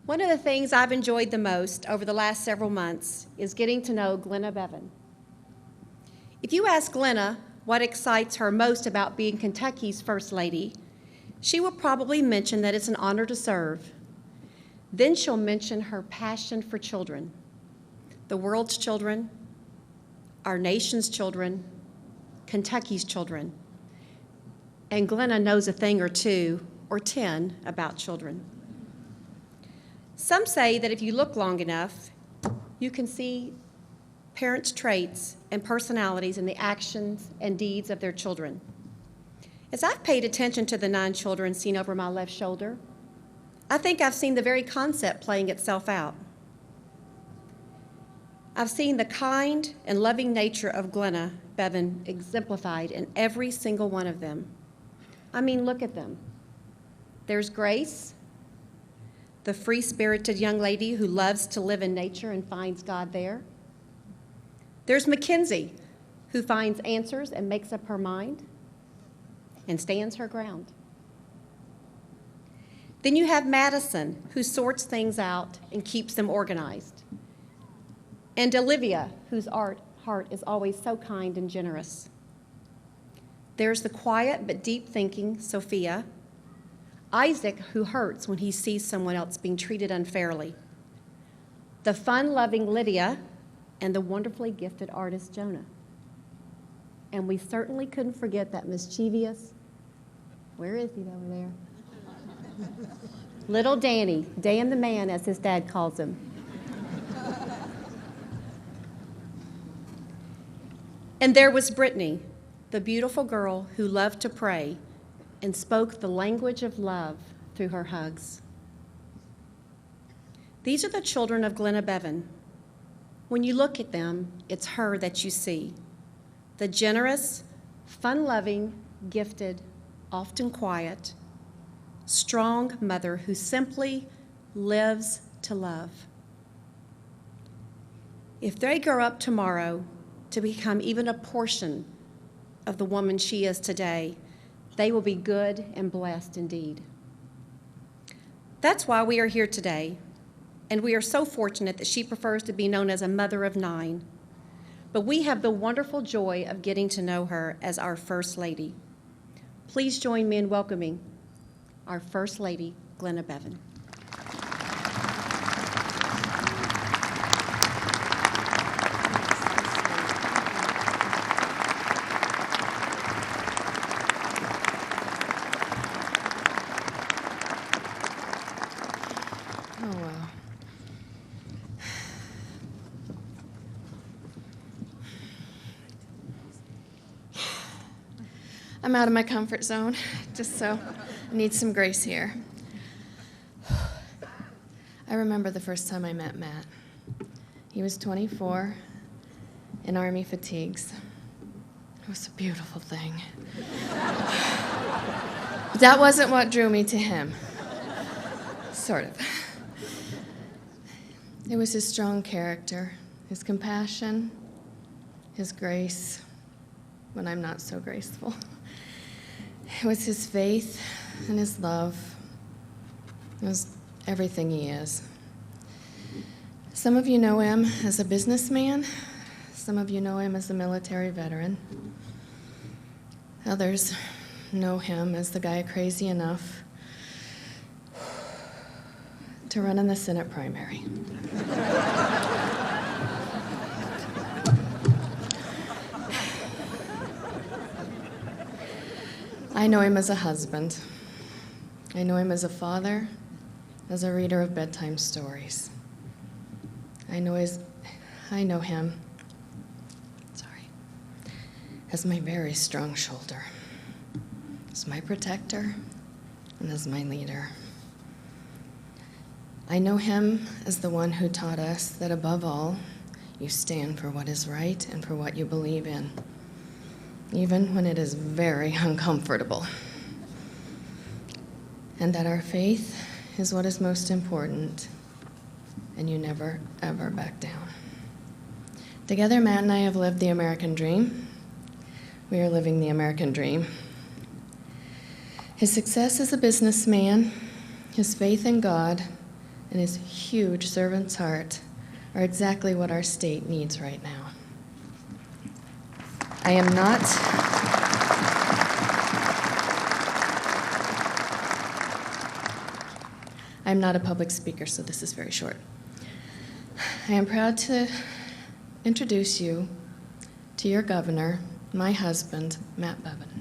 One of the things I've enjoyed the most over the last several months is getting to know Glenna Bevin. If you ask Glenna what excites her most about being Kentucky's First Lady, she will probably mention that it's an honor to serve. Then she'll mention her passion for children, the world's children, our nation's children, Kentucky's children. And Glenna knows a thing or two, or 10, about children. Some say that if you look long enough, you can see parents' traits and personalities in the actions and deeds of their children. As I've paid attention to the 9 children seen over my left shoulder, I think I've seen the very concept playing itself out. I've seen the kind and loving nature of Glenna Bevin exemplified in every single one of them. I mean, look at them. There's Grace, the free-spirited young lady who loves to live in nature and finds God there. There's Mackenzie, who finds answers and makes up her mind and stands her ground. Then you have Madison, who sorts things out and keeps them organized. And Olivia, whose heart is always so kind and generous. There's the quiet but deep-thinking Sophia, Isaac, who hurts when he sees someone else being treated unfairly, the fun-loving Lydia, and the wonderfully gifted artist Jonah. And we certainly couldn't forget that mischievous, where is he over there? Little Danny, Dan the man, as his dad calls him. And there was Brittany, the beautiful girl who loved to pray and spoke the language of love through her hugs. These are the children of Glenna Bevin. When you look at them, it's her that you see. The generous, fun-loving, gifted, often quiet, strong mother who simply lives to love. If they grow up tomorrow to become even a portion of the woman she is today, they will be good and blessed indeed. That's why we are here today, and we are so fortunate that she prefers to be known as a mother of 9. But we have the wonderful joy of getting to know her as our First Lady. Please join me in welcoming our First Lady, Glenna Bevin. I'm out of my comfort zone, just so I need some grace here. I remember the first time I met Matt. He was 24, in Army fatigues. It was a beautiful thing. But that wasn't what drew me to him. Sort of. It was his strong character, his compassion, his grace, when I'm not so graceful. It was his faith and his love. It was everything he is. Some of you know him as a businessman. Some of you know him as a military veteran. Others know him as the guy crazy enough to run in the Senate primary. I know him as a husband. I know him as a father, as a reader of bedtime stories. I know him as my very strong shoulder, as my protector, and as my leader. I know him as the one who taught us that above all, you stand for what is right and for what you believe in, even when it is very uncomfortable. And that our faith is what is most important, and you never, ever back down. Together, Matt and I have lived the American dream. We are living the American dream. His success as a businessman, his faith in God, and his huge servant's heart are exactly what our state needs right now. I'm not a public speaker, so this is very short. I am proud to introduce you to your governor, my husband, Matt Bevin.